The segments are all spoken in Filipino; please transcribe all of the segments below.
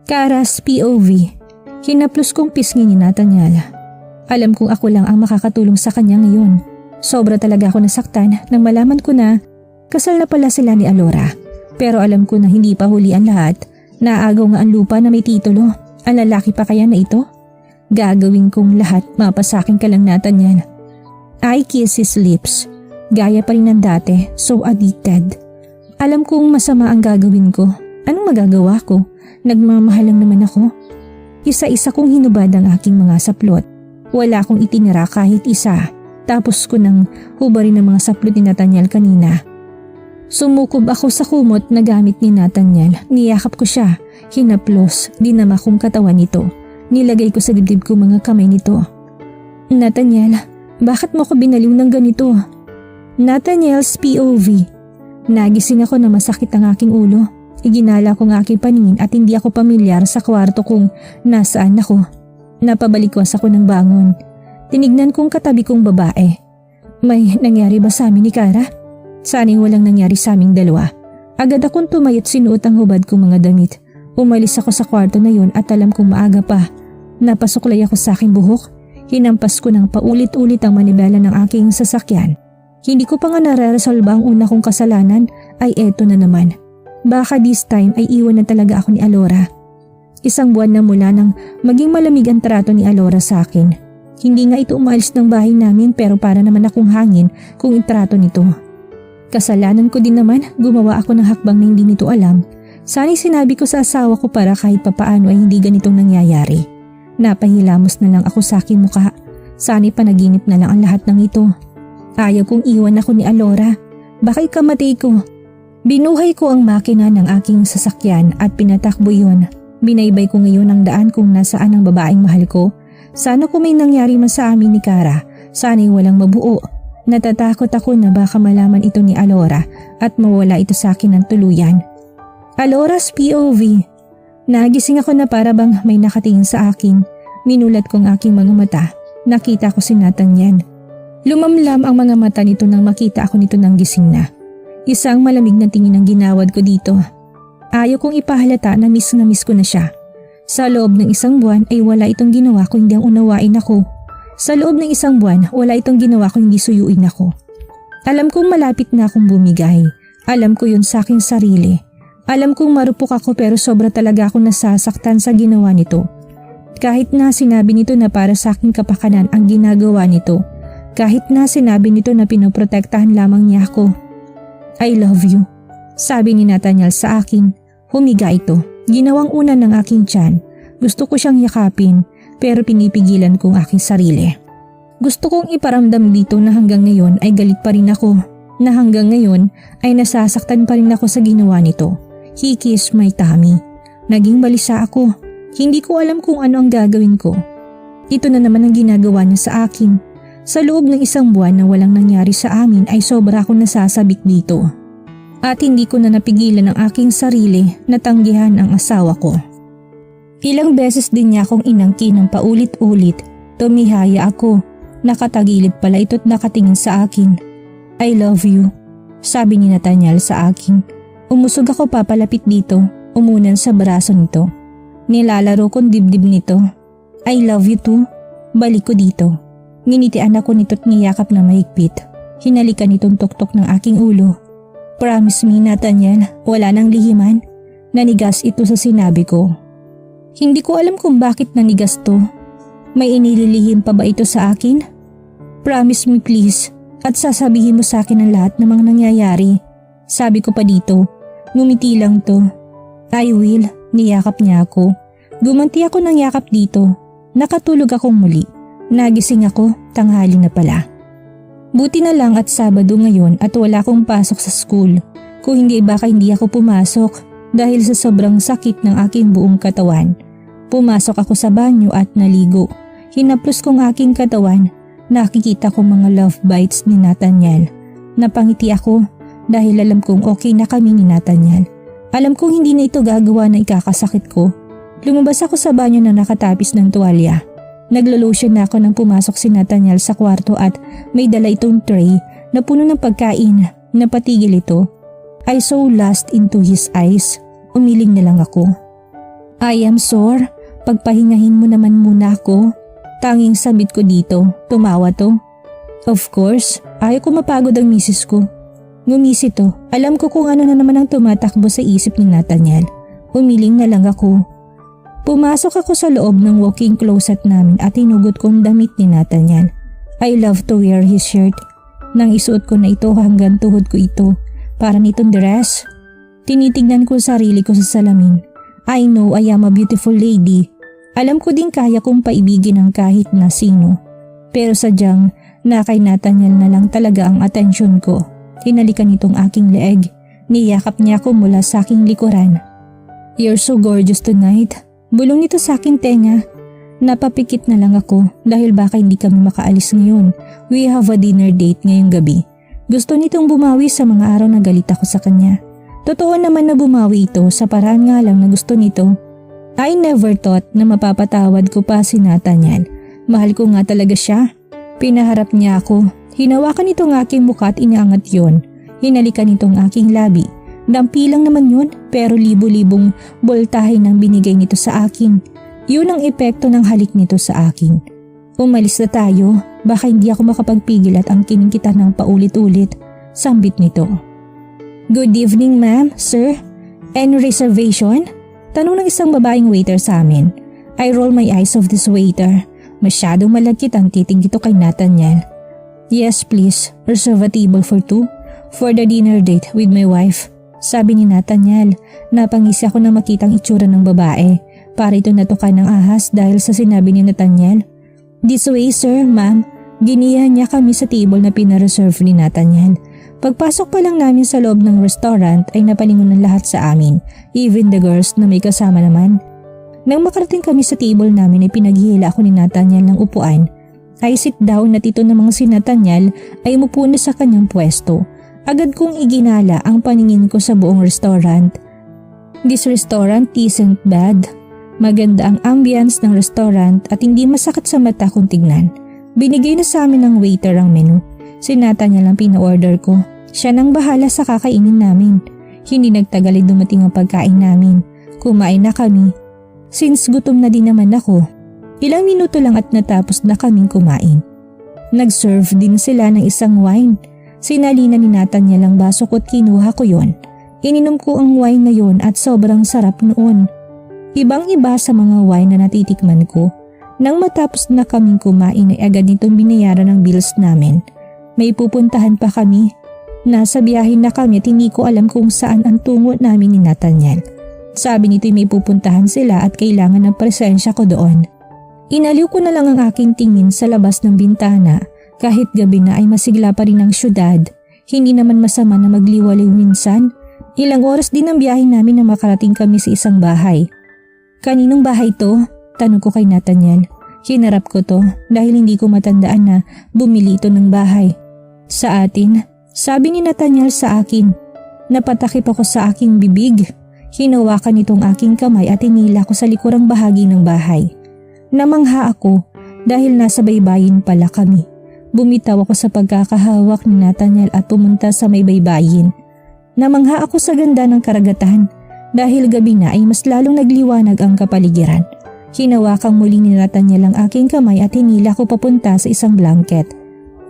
Kara's POV. Hinaplos kong pisngi ni Nathaniel. Alam kong ako lang ang makakatulong sa kanya ngayon. Sobra talaga ako nasaktan nang malaman ko na kasal na pala sila ni Alora. Pero alam ko na hindi pa huli ang lahat. Naagaw nga ang lupa na may titulo. Ang lalaki pa kaya na ito? Gagawin kong lahat, mapasakin ka lang, Nathaniel. I kiss his lips. Gaya pa rin ng dati, so addicted. Alam kong masama ang gagawin ko. Anong magagawa ko? Nagmamahal lang naman ako. Isa-isa kong hinubad ang aking mga saplot. Wala akong itinira kahit isa. Tapos ko nang hubarin ang mga saplot ni Nathaniel kanina. Sumukob ako sa kumot na gamit ni Nathaniel. Niyakap ko siya. Hinaplos, dinama kong katawan nito. Nilagay ko sa dibdib ko mga kamay nito. Nathaniel, bakit mo ko binaliw ng ganito? Nathaniel's POV. Nagising ako na masakit ang aking ulo. Iginala ko ang aking paningin at hindi ako pamilyar sa kwarto kung nasaan ako. Napabalikwas ako ng bangon. Tinignan kong katabi kong babae. May nangyari ba sa amin ni Kara? Sana'y walang nangyari sa aming dalawa. Agad akong tumayot, sinuot ang hubad kong mga damit. Umalis ako sa kwarto na yun at alam kong maaga pa. Napasuklay ako sa aking buhok. Hinampas ko ng paulit-ulit ang manibela ng aking sasakyan. Hindi ko pa nga nare-resolve ang una kong kasalanan ay eto na naman. Baka this time ay iwan na talaga ako ni Alora. Isang buwan na mula nang maging malamig ang trato ni Alora sa akin. Hindi nga ito umalis ng bahay namin pero para naman akong hangin kung itrato nito. Kasalanan ko din naman, gumawa ako ng hakbang na hindi nito alam. Sana'y sinabi ko sa asawa ko para kahit papaano ay hindi ganitong nangyayari. Napahilamos na lang ako sa aking mukha. Sana'y panaginip na lang ang lahat ng ito. Ayaw kong iwan ako ni Alora. Baka ikamatay ko. Binuhay ko ang makina ng aking sasakyan at pinatakbo yun. Binaybay ko ngayon ang daan kung nasaan ang babaeng mahal ko. Sana kung may nangyari man sa amin ni Kara, sana'y walang mabuo. Natatakot ako na baka malaman ito ni Alora at mawala ito sa akin ng tuluyan. Alora's POV. Nagising ako na para bang may nakatingin sa akin. Minulat ko ang aking mga mata. Nakita ko si Nathaniel. Lumamlam ang mga mata nito nang makita ako nito nang gising na. Isang malamig na tingin ang ginawad ko dito. Ayaw kong ipahalata na miss ko na siya. Sa loob ng isang buwan ay wala itong ginawa ko hindi ang unawain ako. Sa loob ng isang buwan wala itong ginawa ko hindi suyuin ako. Alam kong malapit na akong bumigay. Alam ko yun sa aking sarili. Alam kong marupok ako pero sobra talaga akong nasasaktan sa ginawa nito. Kahit na sinabi nito na para sa aking kapakanan ang ginagawa nito. Kahit na sinabi nito na pinoprotektahan lamang niya ako. I love you, sabi ni Nathaniel sa akin. Humiga ito. Ginawang una ng aking tiyan. Gusto ko siyang yakapin pero pinipigilan kong aking sarili. Gusto kong iparamdam dito na hanggang ngayon ay galit pa rin ako. Na hanggang ngayon ay nasasaktan pa rin ako sa ginawa nito. He kissed my tummy. Naging balisa ako. Hindi ko alam kung ano ang gagawin ko. Ito na naman ang ginagawa niya sa akin. Sa loob ng isang buwan na walang nangyari sa amin ay sobra akong nasasabik dito. At hindi ko na napigilan ang aking sarili na tanggihan ang asawa ko. Ilang beses din niya akong inangkin ng paulit-ulit. Tumihaya ako. Nakatagilid pala ito't nakatingin sa akin. I love you, sabi ni Nathaniel sa akin. Umusog ako papalapit dito, umunan sa braso nito. Nilalaro kong dibdib nito. I love you too. Balik ko dito. Nginitian ako nito't niyakap na mahigpit. Hinalikan nitong tuktok ng aking ulo. Promise me, Nathaniel, wala nang lihiman. Nanigas ito sa sinabi ko. Hindi ko alam kung bakit nanigas to. May inililihim pa ba ito sa akin? Promise me please at sasabihin mo sa akin ang lahat ng mga nangyayari. Sabi ko pa dito. Ngumiti lang to. I will, niyakap niya ako. Gumanti ako ng yakap dito. Nakatulog akong muli. Nagising ako, tanghali na pala. Buti na lang at Sabado ngayon at wala akong pasok sa school. Kung hindi baka hindi ako pumasok dahil sa sobrang sakit ng aking buong katawan. Pumasok ako sa banyo at naligo. Hinaplos kong aking katawan. Nakikita ko mga love bites ni Nathaniel. Napangiti ako dahil alam kong okay na kami ni Nathaniel. Alam kong hindi na ito gagawa na ikakasakit ko. Lumabas ako sa banyo na nakatapis ng tuwalya. Naglo-lotion na ako nang pumasok si Nathaniel sa kwarto at may dala itong tray na puno ng pagkain. Napatigil ito. I saw lust into his eyes. Umiling na lang ako. I am sore. Pagpahingahin mo naman muna ako. Tanging sabit ko dito, tumawa to. Of course, ayaw ko mapagod ang misis ko. Ngumisi to, alam ko kung ano na naman ang tumatakbo sa isip ni Nathaniel. Umiling na lang ako. Pumasok ako sa loob ng walk-in closet namin at hinugot ko ang damit ni Nathaniel. I love to wear his shirt. Nang isuot ko na ito hanggang tuhod ko ito, para nitong dress. Tinitignan ko sarili ko sa salamin. I know I am a beautiful lady. Alam ko din kaya kong paibigin ang kahit na sino. Pero sadyang na kay Nathaniel na lang talaga ang atensyon ko. Hinalikan nitong aking leeg. Niyakap niya ako mula sa aking likuran. You're so gorgeous tonight. Bulong nito sa aking tenga. Napapikit na lang ako dahil baka hindi kami makaalis ngayon. We have a dinner date ngayong gabi. Gusto nitong bumawi sa mga araw na galit ako sa kanya. Totoo naman na bumawi ito sa paraan nga lang na gusto nito. I never thought na mapapatawad ko pa si Nathaniel. Mahal ko nga talaga siya. Pinaharap niya ako. Hinawakan nitong aking mukha at inaangat yon. Hinalikan nitong aking labi. Dampi lang naman yun pero libo-libong boltahe nang binigay nito sa akin. Yun ang epekto ng halik nito sa akin. Umalis na tayo. Baka hindi ako makapagpigil at angkinin kita ng paulit-ulit. Sambit nito. Good evening ma'am, sir. Any reservation? Tanong ng isang babaeng waiter sa amin. I roll my eyes of this waiter. Masyadong malagkit ang titig dito kay Nathaniel. Yes please, reserve a table for two for the dinner date with my wife. Sabi ni Nathaniel. Napangisi ako na makitang itsura ng babae. Para ito natukan ng ahas dahil sa sinabi ni Nathaniel. This way sir, ma'am. Giniyahan niya kami sa table na pinareserve ni Nathaniel. Pagpasok pa lang namin sa loob ng restaurant ay napalingon ng lahat sa amin, even the girls na may kasama naman. Nang makarating kami sa table namin ay pinaghihila ako ni Nathaniel ng upuan. I sit down at ito namang si Nathaniel ay umupo na sa kanyang pwesto. Agad kong iginala ang paningin ko sa buong restaurant. This restaurant isn't bad. Maganda ang ambience ng restaurant at hindi masakit sa mata kung tignan. Binigay na sa amin ng waiter ang menu. Si Nathaniel ang pina-order ko. Siya nang bahala sa kakainin namin. Hindi nagtagal ay dumating ang pagkain namin. Kumain na kami. Since gutom na din naman ako, ilang minuto lang at natapos na kaming kumain. Nag-serve din sila ng isang wine. Sinalina ni Nathaniel ang baso ko at kinuha ko yon. Ininom ko ang wine na yon at sobrang sarap noon. Ibang-iba sa mga wine na natitikman ko. Nang matapos na kaming kumain ay agad nitong binayaran ang bills namin. May pupuntahan pa kami. Nasa biyahe na kami at hindi ko alam kung saan ang tungo namin ni Nathaniel. Sabi nito may pupuntahan sila at kailangan ng presensya ko doon. Inaliw ko na lang ang aking tingin sa labas ng bintana. Kahit gabi na ay masigla pa rin ang syudad. Hindi naman masama na magliwaliw minsan. Ilang oras din ang biyahe namin na makarating kami sa isang bahay. Kaninong bahay to? Tanong ko kay Nathaniel. Hinarap ko to dahil hindi ko matandaan na bumili ito ng bahay. Sa atin, sabi ni Nathaniel sa akin. Napatakip ako sa aking bibig. Hinawakan itong aking kamay at hinila ko sa likurang bahagi ng bahay. Namangha ako dahil nasa baybayin pala kami. Bumitaw ako sa pagkakahawak ni Nathaniel at pumunta sa may baybayin. Namangha ako sa ganda ng karagatan dahil gabi na ay mas lalong nagliwanag ang kapaligiran. Hinawakang muli ni Nathaniel ang aking kamay at hinila ko papunta sa isang blanket.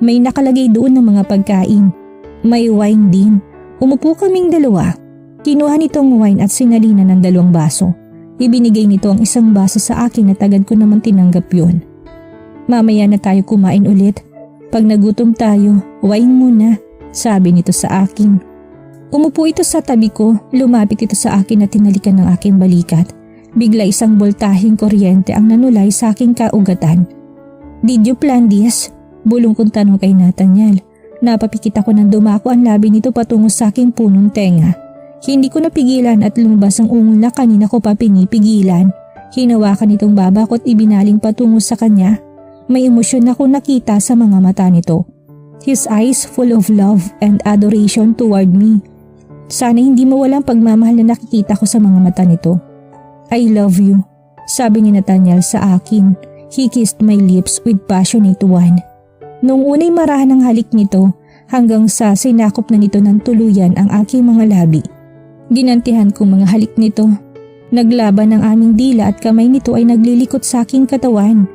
May nakalagay doon ng mga pagkain. May wine din. Umupo kaming dalawa. Kinuha nitong wine at sinalina ng 2 baso. Ibinigay nito ang isang baso sa akin at agad ko naman tinanggap yun. Mamaya na tayo kumain ulit. Pag nagutom tayo, wine muna, sabi nito sa akin. Umupo ito sa tabi ko, lumapit ito sa akin at tinalikan ng aking balikat. Bigla isang boltaheng kuryente ang nanulay sa aking kaugatan. Did you plan this? Bulong kong tanong kay Nathaniel. Napapikit ako nang dumako ang labi nito patungo sa aking punong tenga. Hindi ko napigilan at lumabas ang ungol na kanina ko pa pinipigilan. Hinawakan itong baba ko at ibinaling patungo sa kanya. May emosyon ako nakita sa mga mata nito. His eyes full of love and adoration toward me. Sana hindi mawalang pagmamahal na nakikita ko sa mga mata nito. I love you, sabi ni Nathaniel sa akin. He kissed my lips with passionate one. Noong unay marahan ng halik nito hanggang sa sinakop na nito ng tuluyan ang aking mga labi. Ginantihan ko mga halik nito. Naglaban ang aming dila at kamay nito ay naglilikot sa aking katawan.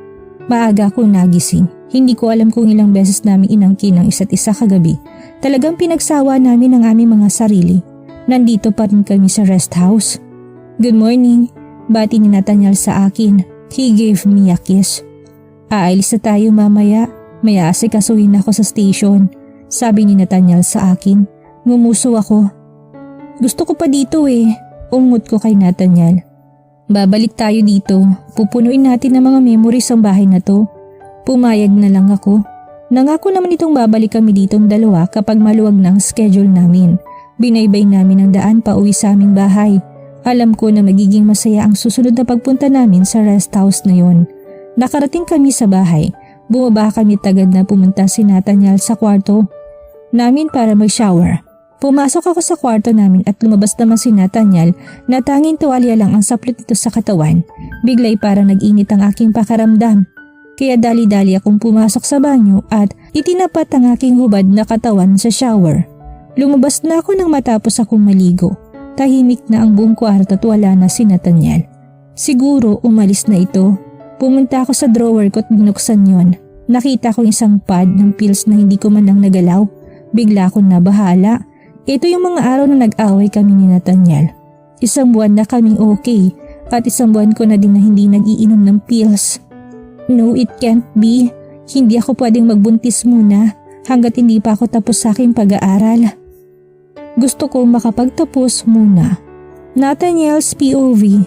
Maaga akong nagising. Hindi ko alam kung ilang beses namin inangkin ang isa't isa kagabi. Talagang pinagsawa namin ang aming mga sarili. Nandito pa rin kami sa rest house. Good morning, bati ni Nathaniel sa akin. He gave me a kiss. Aalis na tayo mamaya. May aasikasuhin ako sa station. Sabi ni Nathaniel sa akin. Ngumuso ako. Gusto ko pa dito eh. Ungot ko kay Nathaniel. Babalik tayo dito. Pupunuin natin ng mga memories ang bahay na to. Pumayag na lang ako. Nangako naman itong babalik kami ditong dalawa kapag maluwag na ang schedule namin. Binaybay namin ang daan pa uwi sa aming bahay. Alam ko na magiging masaya ang susunod na pagpunta namin sa rest house na yon. Nakarating kami sa bahay. Bumaba kami tagad na pumunta si Nathaniel sa kwarto namin para mag-shower. Pumasok ako sa kwarto namin at lumabas naman si Nathaniel na tanging tuwalya lang ang saplot nito sa katawan. Biglay parang nag-init ang aking pakaramdam. Kaya dali-dali akong pumasok sa banyo at itinapat ang aking hubad na katawan sa shower. Lumabas na ako nang matapos akong maligo. Tahimik na ang buong kwarto at wala na si Nathaniel. Siguro umalis na ito. Pumunta ako sa drawer ko at binuksan yon. Nakita ko isang pad ng pills na hindi ko man lang nagalaw. Bigla akong nabahala. Ito yung mga araw na nag-away kami ni Nathaniel. Isang buwan na kaming okay at isang buwan ko na din na hindi nag-iinom ng pills. No, it can't be. Hindi ako pwedeng magbuntis muna hanggat hindi pa ako tapos sa aking pag-aaral. Gusto ko makapagtapos muna. Nathaniel's POV.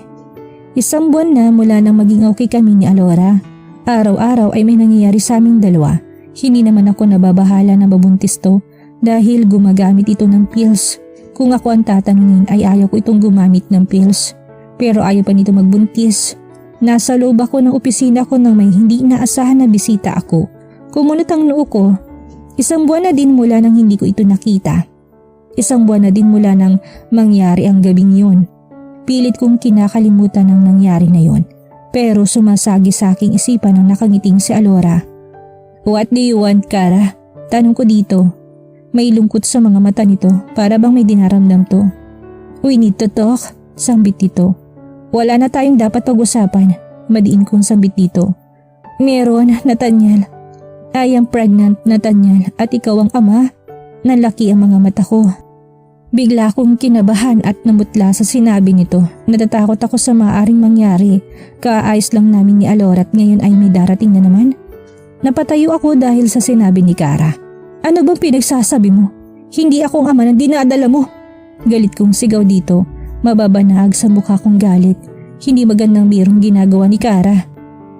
Isang buwan na mula nang maging okay kami ni Alora. Araw-araw ay may nangyayari sa aming dalawa. Hindi naman ako nababahala na mabuntis to. Dahil gumagamit ito ng pills. Kung ako ang tatanungin ay ayaw ko itong gumamit ng pills. Pero ayaw pa nito magbuntis. Nasa loob ako ng opisina ko nang may hindi inaasahan na bisita ako. Kumunot ang noo ko. Isang buwan na din mula nang hindi ko ito nakita. Isang buwan na din mula nang mangyari ang gabing yon. Pilit kong kinakalimutan ang nangyari na yon. Pero sumasagi sa aking isipan ang nakangiting si Alora. What do you want, Kara? Tanong ko dito. May lungkot sa mga mata nito para bang may dinaramdam to. We need to talk, sambit dito. Wala na tayong dapat pag-usapan, madiin kong sambit dito. Meron, Nathaniel. I am pregnant, Nathaniel, at ikaw ang ama. Nalaki ang mga mata ko. Bigla akong kinabahan at namutla sa sinabi nito. Natatakot ako sa maaaring mangyari. Kaayos lang namin ni Alora at ngayon ay may darating na naman. Napatayo ako dahil sa sinabi ni Kara. Ano bang pinagsasabi mo? Hindi akong ama na dinadala mo. Galit kong sigaw dito. Mababanag sa mukha kong galit. Hindi magandang birong ginagawa ni Kara.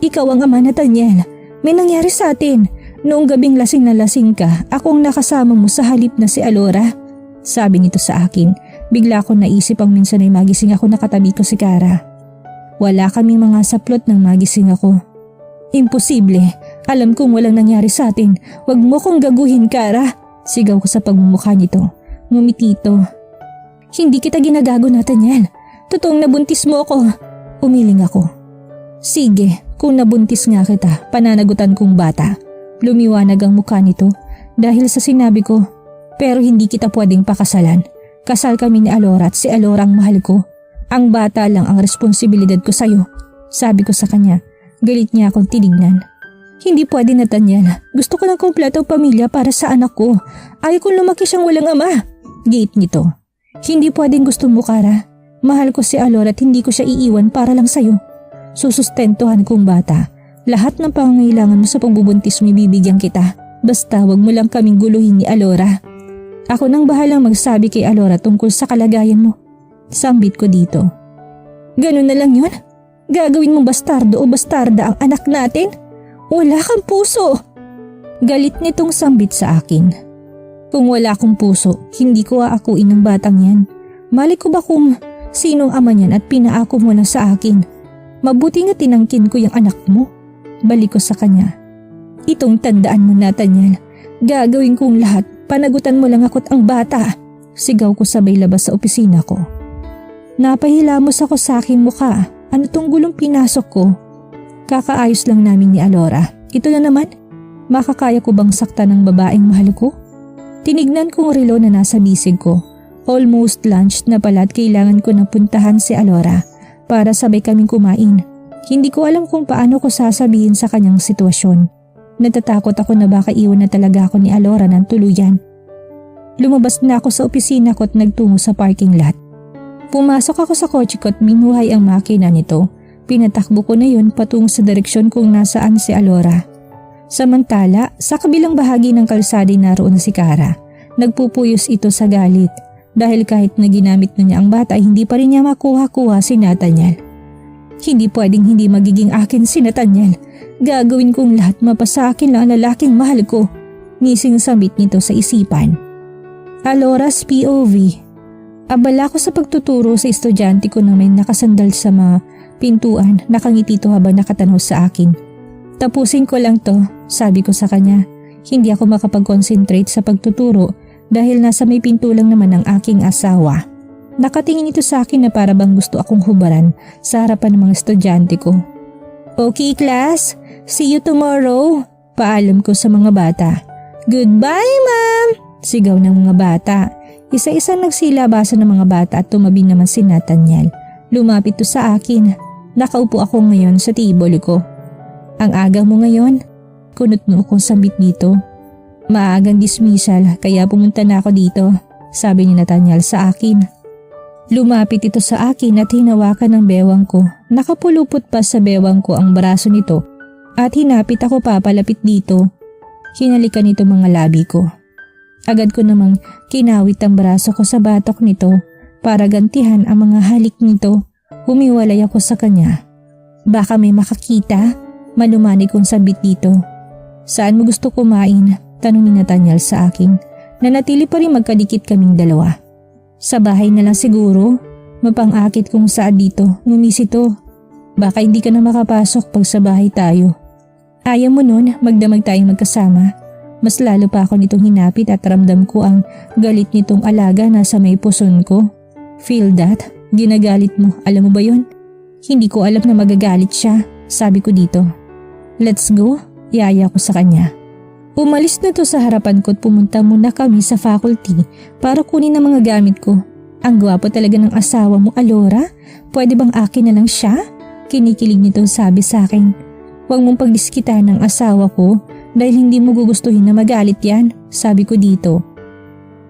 Ikaw ang ama, Nathaniel. May nangyari sa atin. Noong gabing lasing na lasing ka, akong nakasama mo sa halip na si Alora. Sabi nito sa akin. Bigla akong naisip ang minsan ay magising ako nakatabi ko si Kara. Wala kaming mga saplot nang magising ako. Imposible. Alam kong walang nangyari sa atin. Huwag mo kong gaguhin, Kara. Sigaw ko sa pagmumukha nito. Ngumiti ito. Hindi kita ginagago, Nathaniel. Totoong nabuntis mo ako. Umiling ako. Sige, kung nabuntis nga kita, pananagutan kong bata. Lumiwanag ang mukha nito dahil sa sinabi ko. Pero hindi kita pwedeng pakasalan. Kasal kami ni Alora at si Alora ang mahal ko. Ang bata lang ang responsibilidad ko sa'yo. Sabi ko sa kanya. Galit niya akong tinignan. Hindi pwede, Nathaniel. Gusto ko ng kumpletong pamilya para sa anak ko. Ayaw kong lumaki siyang walang ama. Giit nito. Hindi pwedeng gusto mo, Kara. Mahal ko si Alora at hindi ko siya iiwan para lang sa'yo. Susustentuhan kong bata. Lahat ng pangangailangan mo sa pagbubuntis mo ibibigyan kita. Basta wag mo lang kaming guluhin ni Alora. Ako nang bahalang magsabi kay Alora tungkol sa kalagayan mo. Sambit ko dito. Ganun na lang yun? Gagawin mong bastardo o bastarda ang anak natin? Wala kang puso. Galit nitong sambit sa akin. Kung wala akong puso, hindi ko aakuin ng batang yan. Mali ko ba kung sinong ama niyan at pinaako mo lang sa akin? Mabuti nga tinangkin ko yung anak mo. Balik ko sa kanya. Itong tandaan mo, Nathaniel. Gagawin kong lahat. Panagutan mo lang ako't ang bata. Sigaw ko sabay labas sa opisina ko. Napahilamos ako sa aking mukha. Ano tong gulong pinasok ko? Kakaayos lang namin ni Alora. Ito na naman. Makakaya ko bang sakta ng babaeng mahal ko? Tinignan kong relo na nasa bisig ko. Almost lunch na pala at kailangan ko na puntahan si Alora. para sabay kaming kumain. Hindi ko alam kung paano ko sasabihin sa kanyang sitwasyon. Natatakot ako na baka iwan na talaga ako ni Alora ng tuluyan. Lumabas na ako sa opisina ko at nagtungo sa parking lot. Pumasok ako sa kotse ko at minuhay ang makina nito. Pinatakbo ko na yun patungo sa direksyon kung nasaan si Alora. Samantala, sa kabilang bahagi ng kalsada naroon si Kara. Nagpupuyos ito sa galit dahil kahit na ginamit na niya ang bata ay hindi pa rin niya makuha-kuha si Nathaniel. Hindi pwedeng hindi magiging akin si Nathaniel. Gagawin kong lahat mapasa akin lang ang lalaking mahal ko. Ngising sambit nito sa isipan. Alora's POV. Abala ko sa pagtuturo sa estudyante ko na may nakasandal sa mga pintuan. Nakangiti ito habang nakatanaw sa akin. Tapusin ko lang to, sabi ko sa kanya. Hindi ako makapag-concentrate sa pagtuturo dahil nasa may pinto lang naman ang aking asawa. Nakatingin ito sa akin na para bang gusto akong hubaran sa harapan ng mga estudyante ko. Okay class, see you tomorrow. Paalam ko sa mga bata. Goodbye ma'am, sigaw ng mga bata. Isa-isa nagsilabasan ng mga bata at tumabi naman si Nathaniel. Lumapit to sa akin. Nakaupo ako ngayon sa table ko. Ang aga mo ngayon? Kunot mo akong sambit dito. Maagang dismissal kaya pumunta na ako dito, sabi ni Nathaniel sa akin. Lumapit ito sa akin at hinawakan ng bewang ko. Nakapulupot pa sa bewang ko ang braso nito at hinapit ako papalapit dito. Hinalikan nito mga labi ko. Agad ko namang kinawit ang braso ko sa batok nito para gantihan ang mga halik nito. Humiwalay ako sa kanya. Baka may makakita, malumanay kong sabit dito. Saan mo gusto kumain? Tanong ni Nathaniel sa akin. Nanatili pa rin magkadikit kaming dalawa. Sa bahay na lang siguro. Mapang-akit kung saan dito. Ngumis ito. Baka hindi ka na makapasok pag sa bahay tayo. Ayaw mo nun, magdamag tayong magkasama. Mas lalo pa ako nitong hinapit at ramdam ko ang galit nitong alaga na sa may puson ko. Feel that? Ginagalit mo. Alam mo ba yon? Hindi ko alam na magagalit siya. Sabi ko dito. Let's go. Iaya ko sa kanya. Umalis na to sa harapan ko at pumunta muna kami sa faculty para kunin ang mga gamit ko. Ang gwapo talaga ng asawa mo, Alora. Pwede bang akin na lang siya? Kinikilig nitong sabi sa akin. Huwag mong pagdiskitan ng asawa ko dahil hindi mo gugustuhin na magalit yan, sabi ko dito.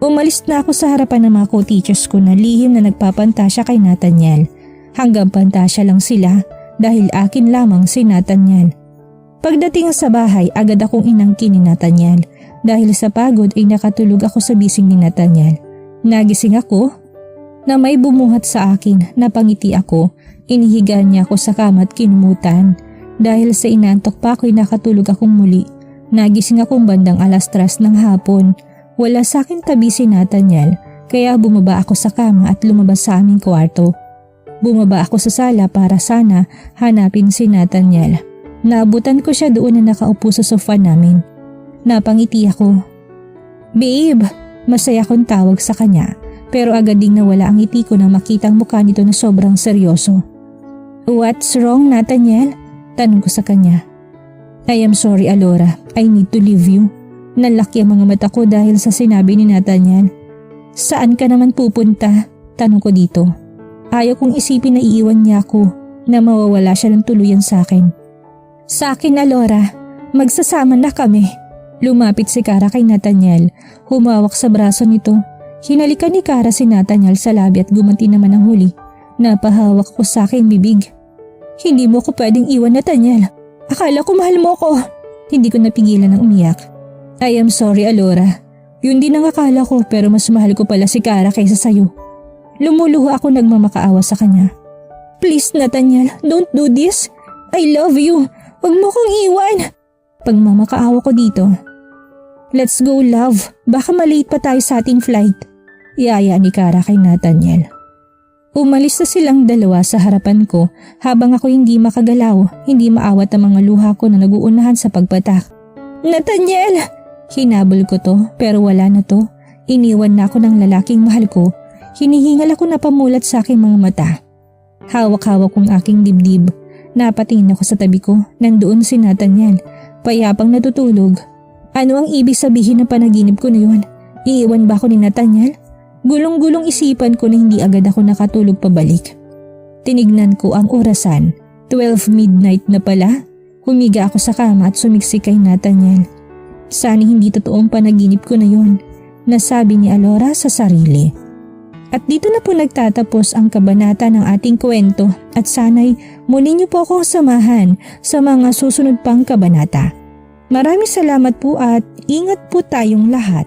Umalis na ako sa harapan ng mga co-teachers ko na lihim na nagpapantasya kay Nathaniel. Hanggang pantasya lang sila dahil akin lamang si Nathaniel. Pagdating sa bahay, agad akong inangkin ni Nathaniel. Dahil sa pagod ay nakatulog ako sa bising ni Nathaniel. Nagising ako na may bumuhat sa akin. Napangiti ako. Inihiga niya ako sa kama at kinumutan. Dahil sa inantok pa ako'y nakatulog akong muli. Nagising akong bandang 3:00 ng hapon. Wala sa akin tabi si Nathaniel. Kaya bumaba ako sa kama at lumabas sa aming kwarto. Bumaba ako sa sala para sana hanapin si Nathaniel. Naabutan ko siya doon na nakaupo sa sofa namin. Napangiti ako. Babe, masaya akong tawag sa kanya pero agad ding nawala ang ngiti ko nang makita ang mukha nito na sobrang seryoso. What's wrong, Nathaniel? Tanong ko sa kanya. I am sorry, Alora. I need to leave you. Nalaki ang mga mata ko dahil sa sinabi ni Nathaniel. Saan ka naman pupunta? Tanong ko dito. Ayaw kong isipin na iiwan niya ako na mawawala siya ng tuluyan sa akin. Sa akin, Alora, magsasama na kami. Lumapit si Kara kay Nathaniel. Humawak sa braso nito. Hinalikan ni Kara si Nathaniel sa labi at gumanti naman ang huli. Napahawak ko sa aking bibig. Hindi mo ko pwedeng iwan, Nathaniel. Akala ko mahal mo ko. Hindi ko napigilan ng umiyak. I am sorry, Alora. Yun din ang akala ko pero mas mahal ko pala si Kara kaysa sayo. Lumuluho ako nagmamakaawa sa kanya. Please, Nathaniel, don't do this. I love you. Huwag mo kong iwan. Pagmamakaawa ko dito. Let's go, love. Baka malate pa tayo sa ating flight. Iaya ni Kara kay Nathaniel. Umalis na silang dalawa sa harapan ko habang ako hindi makagalaw, hindi maawat ang mga luha ko na naguunahan sa pagpatak. Nathaniel! Hinabol ko to pero wala na to. Iniwan na ako ng lalaking mahal ko. Hinihingal ako na pamulat sa aking mga mata. Hawak-hawak kong aking dibdib. Napatingin ako sa tabi ko. Nandoon si Nathaniel. Payapang natutulog. Ano ang ibig sabihin ng panaginip ko na yun? Iiwan ba ako ni Nathaniel? Gulong-gulong isipan ko na hindi agad ako nakatulog pabalik. Tinignan ko ang orasan. 12 midnight na pala. Humiga ako sa kama at sumiksik kay Nathaniel. Sana hindi totoong panaginip ko na yon, nasabi ni Alora sa sarili. At dito na po nagtatapos ang kabanata ng ating kwento at sana'y muli niyo po akong samahan sa mga susunod pang kabanata. Maraming salamat po at ingat po tayong lahat.